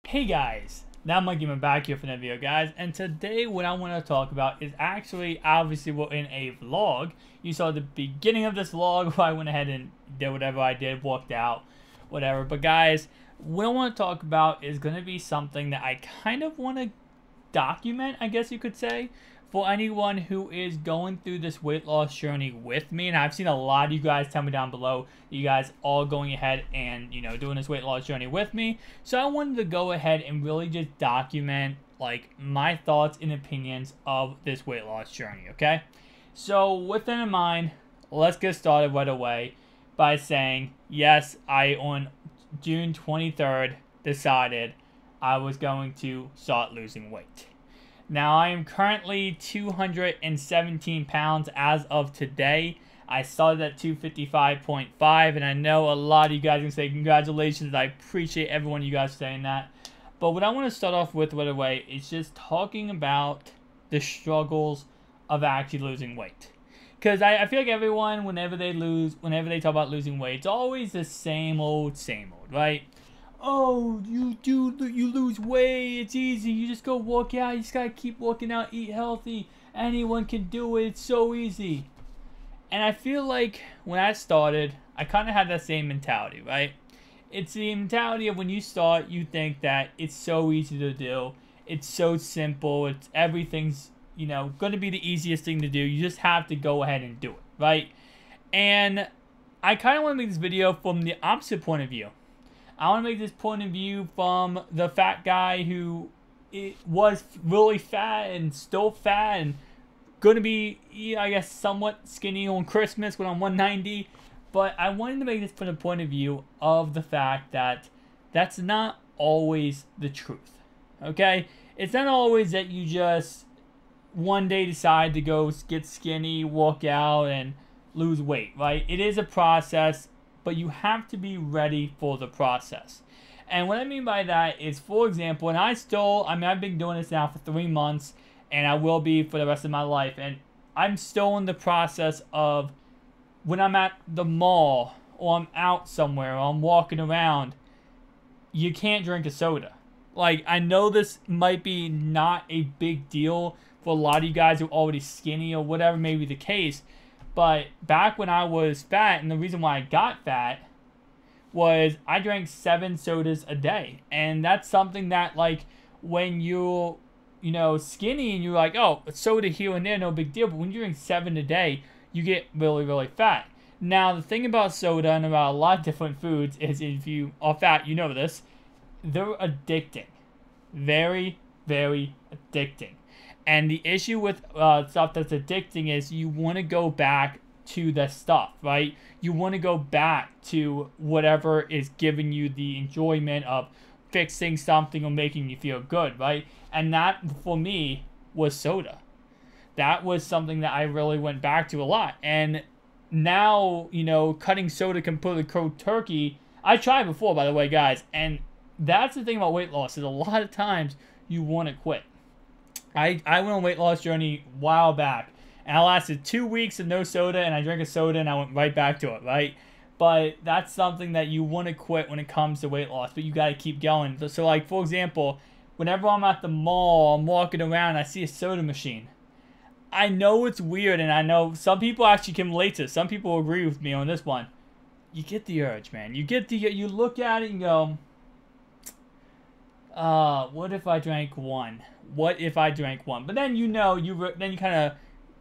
Hey guys, now Mike Gamer back here for another video, guys, and today what I want to talk about is actually, obviously we're in a vlog. You saw the beginning of this vlog where I went ahead and did whatever I did, walked out, whatever. But guys, what I want to talk about is going to be something that I kind of want to document, I guess you could say, for anyone who is going through this weight loss journey with me. And I've seen a lot of you guys tell me down below that you guys all going ahead and, you know, doing this weight loss journey with me. So I wanted to go ahead and really just document, like, my thoughts and opinions of this weight loss journey, okay? So with that in mind, let's get started right away by saying, yes, I, on June 23rd, decided I was going to start losing weight. Now, I am currently 217 pounds as of today. I started at 255.5, and I know a lot of you guys can say congratulations. I appreciate every one of you guys saying that. But what I want to start off with right away is just talking about the struggles of actually losing weight. Because I feel like everyone, whenever they talk about losing weight, it's always the same old, right? Oh, you lose weight, it's easy, you just go work out, you just gotta keep working out, eat healthy, anyone can do it, it's so easy. And I feel like when I started, I kind of had that same mentality, right? It's the mentality of when you start, you think that it's so easy to do, it's so simple, it's everything's, you know, gonna be the easiest thing to do, you just have to go ahead and do it, right? And I kind of want to make this video from the opposite point of view. I want to make this point of view from the fat guy who was really fat and still fat and going to be, I guess, somewhat skinny on Christmas when I'm 190. But I wanted to make this from the point of view of the fact that that's not always the truth, okay? It's not always that you just one day decide to go get skinny, walk out, and lose weight, right? It is a process, but you have to be ready for the process. And what I mean by that is, for example, and I've been doing this now for 3 months, and I will be for the rest of my life, and I'm still in the process of when I'm at the mall, or I'm out somewhere, or I'm walking around, you can't drink a soda. Like, I know this might be not a big deal for a lot of you guys who are already skinny, or whatever may be the case, but back when I was fat, and the reason why I got fat was I drank 7 sodas a day. And that's something that, like, when you're, you know, skinny and you're like, oh, a soda here and there, no big deal. But when you drink 7 a day, you get really, really fat. Now, the thing about soda and about a lot of different foods is if you are fat, you know this, they're addicting. Very, very addicting. And the issue with stuff that's addicting is you want to go back to the stuff, right? You want to go back to whatever is giving you the enjoyment of fixing something or making you feel good, right? And that, for me, was soda. That was something that I really went back to a lot. And now, you know, cutting soda completely cold turkey, I tried before, by the way, guys. And that's the thing about weight loss, is a lot of times you want to quit. I went on a weight loss journey a while back, and I lasted 2 weeks of no soda, and I drank a soda, and I went right back to it, right? But that's something that you want to quit when it comes to weight loss, but you got to keep going. So, like, for example, whenever I'm at the mall, I'm walking around, I see a soda machine. I know it's weird, and I know some people actually can relate to this. Some people agree with me on this one. You get the urge, man. You look at it and go, what if I drank one? What if I drank one? But then, you know, then you kind of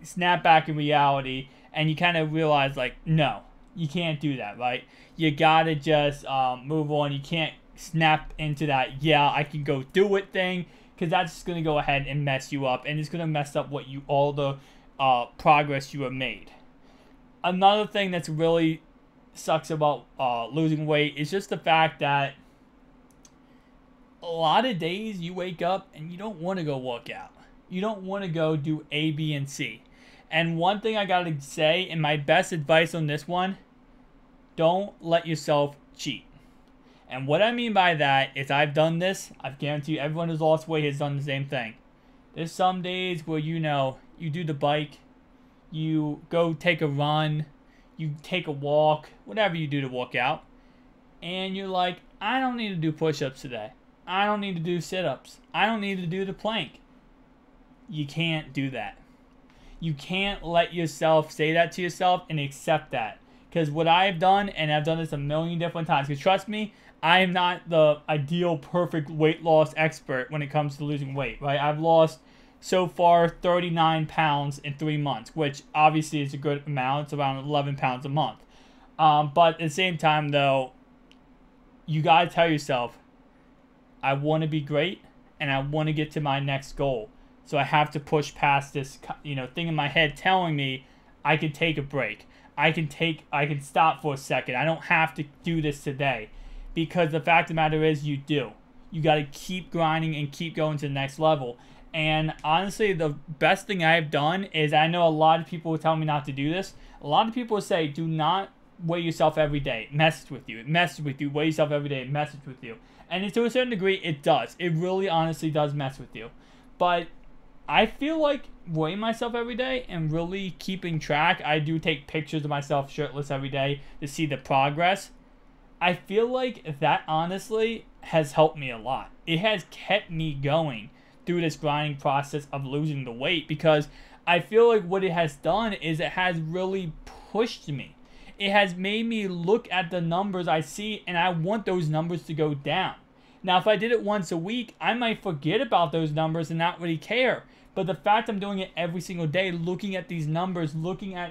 snap back in reality, and you kind of realize, like, no, you can't do that, right? You gotta just move on. You can't snap into that, yeah, I can go do it thing, because that's just gonna go ahead and mess you up, and it's gonna mess up all the progress you have made. Another thing that's really sucks about losing weight is just the fact that a lot of days you wake up and you don't want to go work out. You don't want to go do A, B, and C. And one thing I gotta say, and my best advice on this one, don't let yourself cheat. And what I mean by that is, I've done this. I guarantee you everyone who's lost weight has done the same thing. There's some days where, you know, you do the bike, you go take a run, you take a walk, whatever you do to work out, and you're like, I don't need to do push-ups today. I don't need to do sit-ups. I don't need to do the plank. You can't do that. You can't let yourself say that to yourself and accept that. Because what I've done, and I've done this a million different times, because trust me, I am not the ideal perfect weight loss expert when it comes to losing weight, right? I've lost so far 39 pounds in 3 months, which obviously is a good amount. It's around 11 pounds a month. But at the same time, though, you gotta tell yourself, I want to be great, and I want to get to my next goal. So I have to push past this, thing in my head telling me I can take a break. I can stop for a second. I don't have to do this today. Because the fact of the matter is, you do. You got to keep grinding and keep going to the next level. And honestly, the best thing I've done is, I know a lot of people will tell me not to do this. A lot of people say, do not weigh yourself every day. It messes with you. It messes with you. Weigh yourself every day. It messes with you. And to a certain degree, it does. It really, honestly does mess with you. But I feel like weighing myself every day and really keeping track. I do take pictures of myself shirtless every day to see the progress. I feel like that honestly has helped me a lot. It has kept me going through this grinding process of losing the weight, because I feel like what it has done is it has really pushed me. It has made me look at the numbers I see, and I want those numbers to go down. Now, if I did it once a week, I might forget about those numbers and not really care. But the fact I'm doing it every single day, looking at these numbers,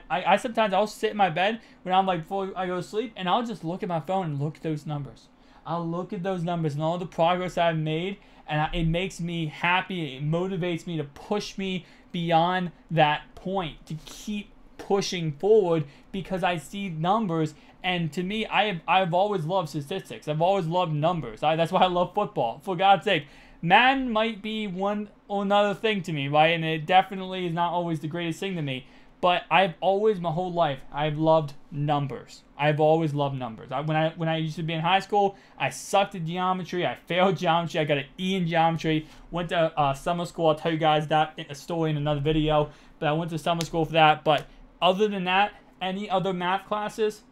I sometimes I'll sit in my bed when I'm like, before I go to sleep, and I'll just look at my phone and look at those numbers. I'll look at those numbers and all the progress I've made, and it makes me happy. It motivates me to push me beyond that point, to keep pushing forward, because I see numbers. And to me, I've always loved statistics. I've always loved numbers. That's why I love football. For God's sake. Madden might be one or another thing to me, right? And it definitely is not always the greatest thing to me. But I've always, my whole life, I've loved numbers. I've always loved numbers. When I used to be in high school, I sucked at geometry. I failed geometry. I got an E in geometry. Went to summer school. I'll tell you guys that story in another video. But I went to summer school for that. But other than that, any other math classes,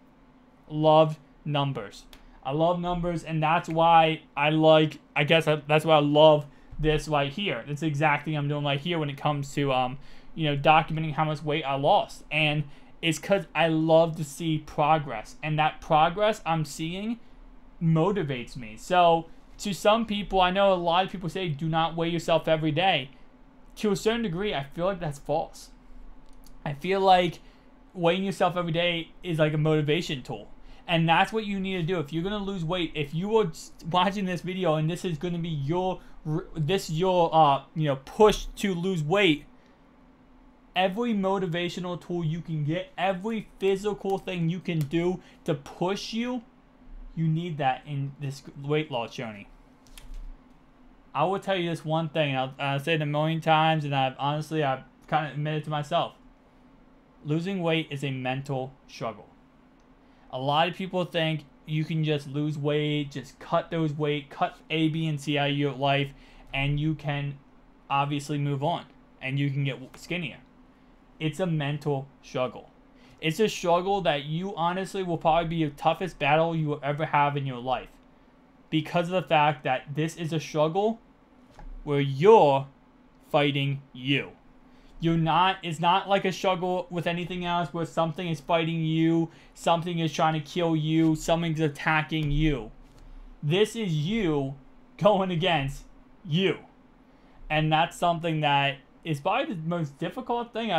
loved numbers. I love numbers, and that's why that's why I love this right here. That's exactly what I'm doing right here when it comes to, documenting how much weight I lost. And it's because I love to see progress. And that progress I'm seeing motivates me. So, to some people, I know a lot of people say, do not weigh yourself every day. To a certain degree, I feel like that's false. I feel like weighing yourself every day is like a motivation tool. And that's what you need to do. If you're going to lose weight, if you are watching this video and this is going to be your push to lose weight, every motivational tool you can get, every physical thing you can do to push you, you need that in this weight loss journey. I will tell you this one thing, and I'll say it a million times, and I've kind of admitted to myself. Losing weight is a mental struggle. A lot of people think you can just lose weight, just cut those weight, cut A, B, and C out of your life, and you can obviously move on, and you can get skinnier. It's a mental struggle. It's a struggle that you honestly will probably be the toughest battle you will ever have in your life, because of the fact that this is a struggle where you're fighting you. It's not like a struggle with anything else where something is fighting you, something is trying to kill you, something's attacking you. This is you going against you. And that's something that is probably the most difficult thing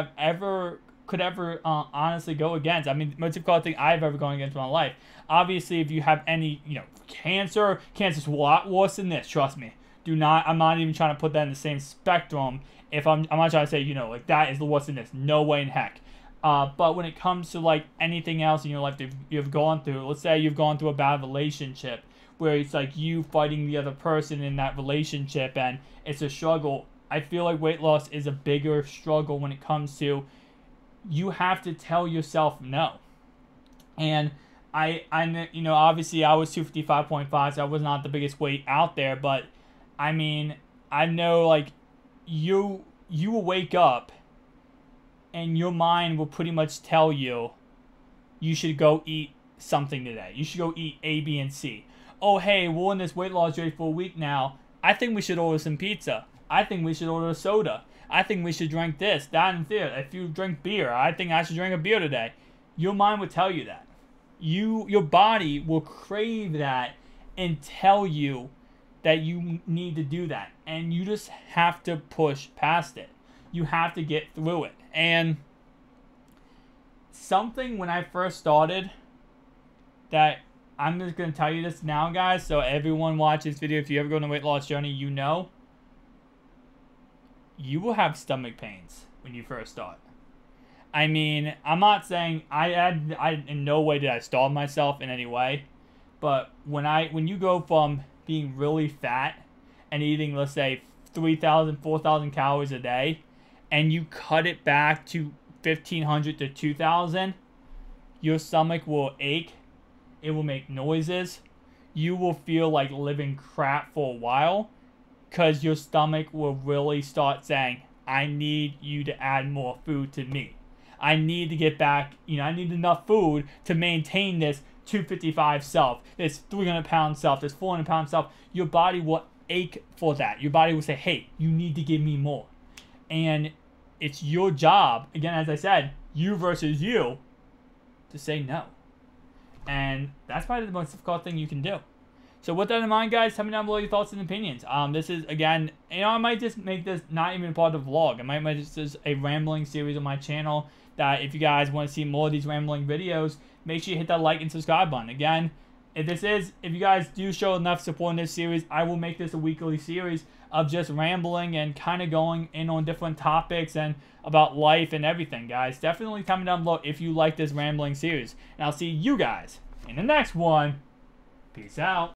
could ever honestly go against. I mean, the most difficult thing I've ever gone against in my life. Obviously, if you have any, cancer's a lot worse than this, trust me. I'm not even trying to put that in the same spectrum. If I'm not trying to say, that is the worst in this. No way in heck. But when it comes to like anything else in your life that you've gone through, let's say you've gone through a bad relationship where it's like you fighting the other person in that relationship and it's a struggle. I feel like weight loss is a bigger struggle when it comes to you have to tell yourself no. And obviously I was 255.5, so I was not the biggest weight out there, but I mean, I know like you will wake up and your mind will pretty much tell you should go eat something today. You should go eat A, B, and C. oh, hey, we're in this weight loss race for a week now. I think we should order some pizza. I think we should order a soda. I think we should drink this, that, and this. If you drink beer, I think I should drink a beer today. Your mind will tell you that. Your body will crave that and tell you that you need to do that. And you just have to push past it. You have to get through it. And something when I first started that I'm just going to tell you this now, guys, so everyone watch this video. If you ever go on a weight loss journey, you know you will have stomach pains when you first start. I mean, I'm not saying I in no way did I starve myself in any way, but when you go from being really fat and eating, let's say, 3,000, 4,000 calories a day, and you cut it back to 1,500 to 2,000, your stomach will ache. It will make noises. You will feel like living crap for a while because your stomach will really start saying, I need you to add more food to me. I need to get back, I need enough food to maintain this 255 self, this 300-pound self, this 400-pound self. Your body will ache for that. Your body will say, hey, you need to give me more. And it's your job, again, as I said, you versus you, to say no. And that's probably the most difficult thing you can do. So with that in mind, guys, tell me down below your thoughts and opinions. This is, again, I might just make this not even a part of the vlog. I might make this as a rambling series on my channel that if you guys want to see more of these rambling videos, make sure you hit that like and subscribe button. Again, if you guys do show enough support in this series, I will make this a weekly series of just rambling and kind of going in on different topics and about life and everything, guys. Definitely comment down below if you like this rambling series. And I'll see you guys in the next one. Peace out.